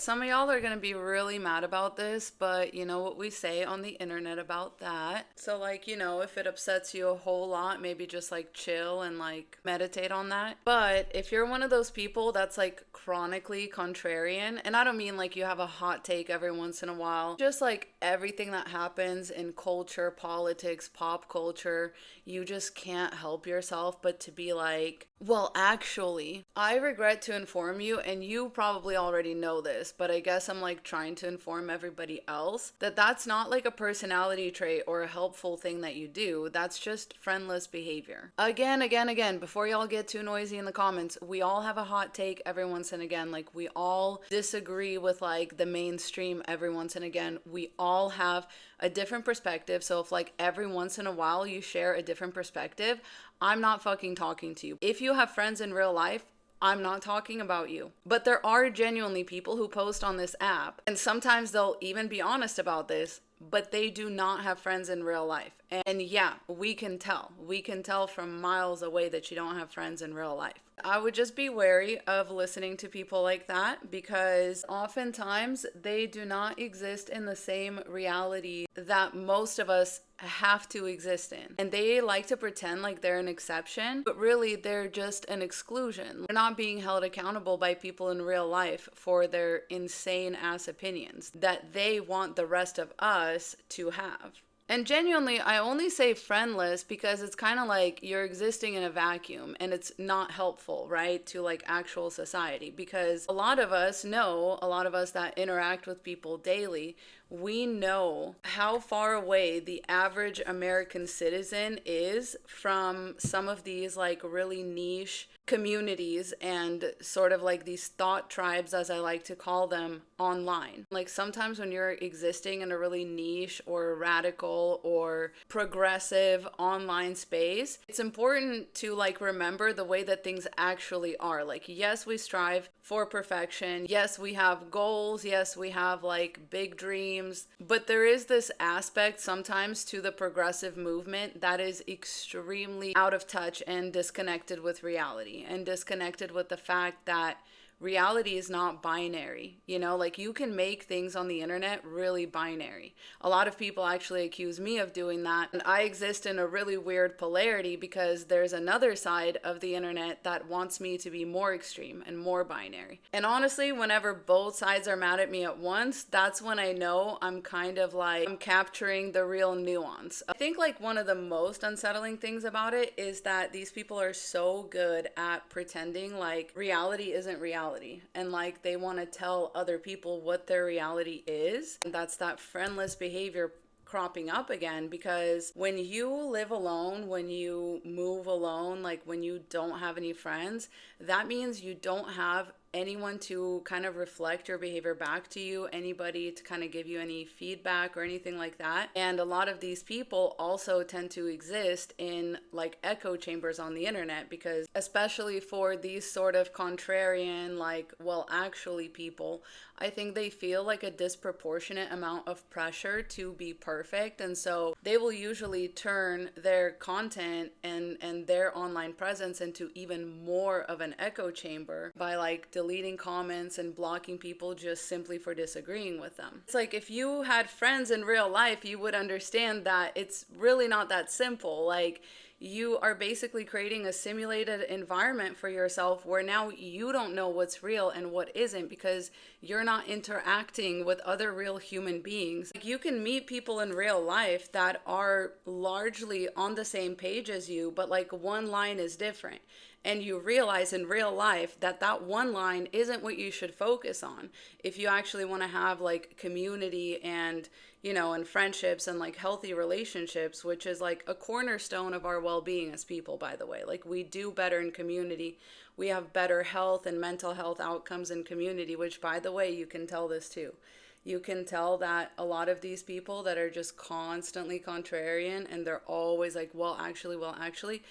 Some of y'all are gonna be really mad about this, but you know what we say on the internet about that. So, like, if it upsets you a whole lot, maybe just like chill and like meditate on that. But if you're one of those people that's like chronically contrarian, and I don't mean like you have a hot take every once in a while, just like everything that happens in culture, politics, pop culture, you just can't help yourself but to be like, well, actually, I regret to inform you, and you probably already know this, but I guess I'm like trying to inform everybody else that that's not like a personality trait or a helpful thing that you do. That's just friendless behavior. Again, before y'all get too noisy in the comments, we all have a hot take every once and again. Like, we all disagree with like the mainstream every once and again. We all have a different perspective. So if like every once in a while you share a different perspective, I'm not fucking talking to you. If you have friends in real life, I'm not talking about you. But there are genuinely people who post on this app, and sometimes they'll even be honest about this, but they do not have friends in real life. And yeah, we can tell. We can tell from miles away that you don't have friends in real life. I would just be wary of listening to people like that, because oftentimes they do not exist in the same reality that most of us have to exist in. And they like to pretend like they're an exception, but really they're just an exclusion. They're not being held accountable by people in real life for their insane ass opinions that they want the rest of us to have. And genuinely, I only say friendless because it's kind of like you're existing in a vacuum, and it's not helpful, right, to like actual society. Because a lot of us that interact with people daily, we know how far away the average American citizen is from some of these like really niche communities and sort of like these thought tribes, as I like to call them, online. Like, sometimes when you're existing in a really niche or radical or progressive online space, it's important to like remember the way that things actually are. Like, yes, we strive for perfection. Yes, we have goals. Yes, we have like big dreams. But there is this aspect sometimes to the progressive movement that is extremely out of touch and disconnected with reality, and disconnected with the fact that reality is not binary. Like, you can make things on the internet really binary. A lot of people actually accuse me of doing that, and I exist in a really weird polarity because there's another side of the internet that wants me to be more extreme and more binary. And honestly, whenever both sides are mad at me at once, that's when I know I'm kind of like, I'm capturing the real nuance. I think like one of the most unsettling things about it is that these people are so good at pretending like reality isn't reality, and like they want to tell other people what their reality is. And that's that friendless behavior cropping up again, because when you live alone, when you move alone, like when you don't have any friends, that means you don't have anyone to kind of reflect your behavior back to you, anybody to kind of give you any feedback or anything like that. And a lot of these people also tend to exist in like echo chambers on the internet, because especially for these sort of contrarian, like, well, actually people, I think they feel like a disproportionate amount of pressure to be perfect. And so they will usually turn their content and their online presence into even more of an echo chamber by like deleting comments and blocking people just simply for disagreeing with them. It's like, if you had friends in real life, you would understand that it's really not that simple. Like, you are basically creating a simulated environment for yourself where now you don't know what's real and what isn't, because you're not interacting with other real human beings. Like, you can meet people in real life that are largely on the same page as you, but like one line is different. And you realize in real life that that one line isn't what you should focus on if you actually want to have like community and, and friendships and like healthy relationships, which is like a cornerstone of our well-being as people, by the way. Like, we do better in community. We have better health and mental health outcomes in community, which, by the way, you can tell this too. You can tell that a lot of these people that are just constantly contrarian and they're always like, well, actually,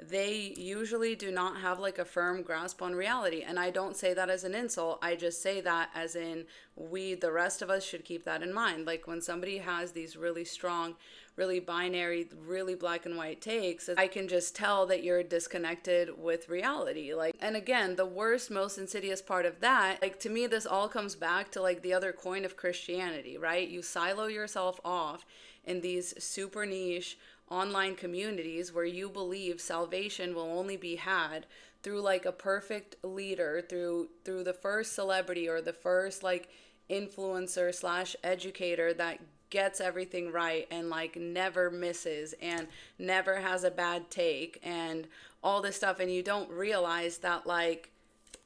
they usually do not have like a firm grasp on reality. And I don't say that as an insult. I just say that as in we, the rest of us, should keep that in mind. Like when somebody has these really strong, really binary, really black and white takes, I can just tell that you're disconnected with reality. Like, and again, the worst, most insidious part of that, like to me, this all comes back to like the other coin of Christianity, right? You silo yourself off in these super niche online communities where you believe salvation will only be had through like a perfect leader, through the first celebrity or the first like influencer slash educator that gets everything right and like never misses and never has a bad take and all this stuff. And you don't realize that like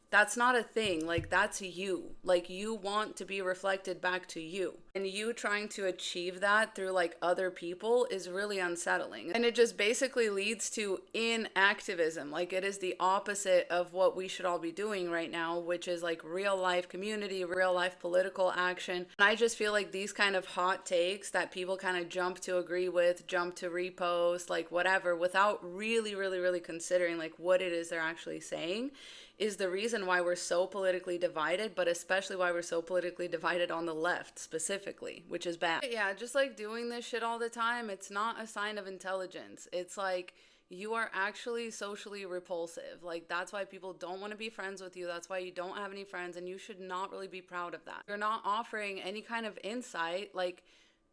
that's not a thing. Like, that's you. Like, you want to be reflected back to you. And you trying to achieve that through, like, other people is really unsettling. And it just basically leads to inactivism. Like, it is the opposite of what we should all be doing right now, which is, like, real life community, real life political action. And I just feel like these kind of hot takes that people kind of jump to agree with, jump to repost, like, whatever, without really, really, really considering, like, what it is they're actually saying is the reason why we're so politically divided, but especially why we're so politically divided on the left specifically, which is bad. Yeah, just like doing this shit all the time, it's not a sign of intelligence. It's like you are actually socially repulsive. Like that's why people don't want to be friends with you. That's why you don't have any friends, and you should not really be proud of that. You're not offering any kind of insight, like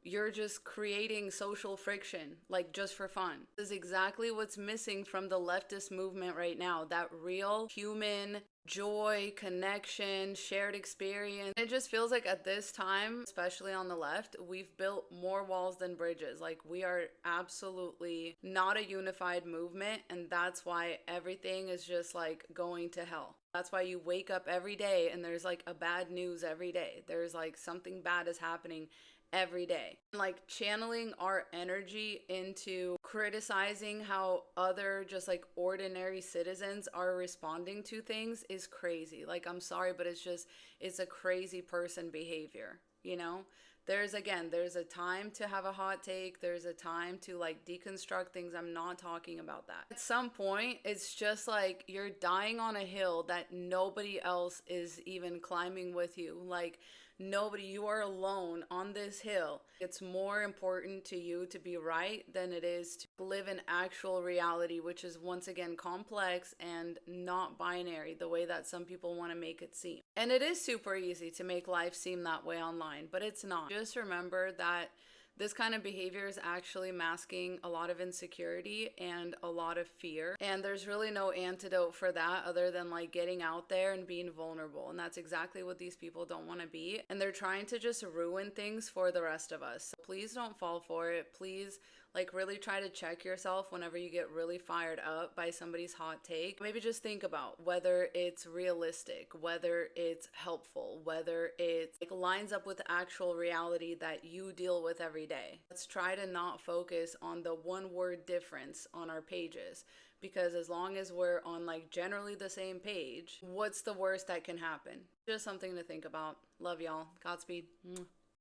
you're just creating social friction, like just for fun. This is exactly what's missing from the leftist movement right now. That real human joy, connection, shared experience. It just feels like at this time, especially on the left, we've built more walls than bridges. Like we are absolutely not a unified movement, and that's why everything is just like going to hell. That's why you wake up every day and there's like a bad news every day. There's like something bad is happening every day. Like channeling our energy into criticizing how other just like ordinary citizens are responding to things is crazy. Like I'm sorry, but it's a crazy person behavior, you know? There's a time to have a hot take. There's a time to like deconstruct things. I'm not talking about that. At some point, it's just like you're dying on a hill that nobody else is even climbing with you. Like nobody, you are alone on this hill. It's more important to you to be right than it is to live in actual reality, which is once again complex and not binary the way that some people want to make it seem. And it is super easy to make life seem that way online, but it's not. Just remember that this kind of behavior is actually masking a lot of insecurity and a lot of fear. And there's really no antidote for that other than like getting out there and being vulnerable. And that's exactly what these people don't want to be. And they're trying to just ruin things for the rest of us. So please don't fall for it. Please like really try to check yourself whenever you get really fired up by somebody's hot take. Maybe just think about whether it's realistic, whether it's helpful, whether it like lines up with actual reality that you deal with every day. Let's try to not focus on the one word difference on our pages, because as long as we're on like generally the same page, what's the worst that can happen? Just something to think about. Love y'all. Godspeed.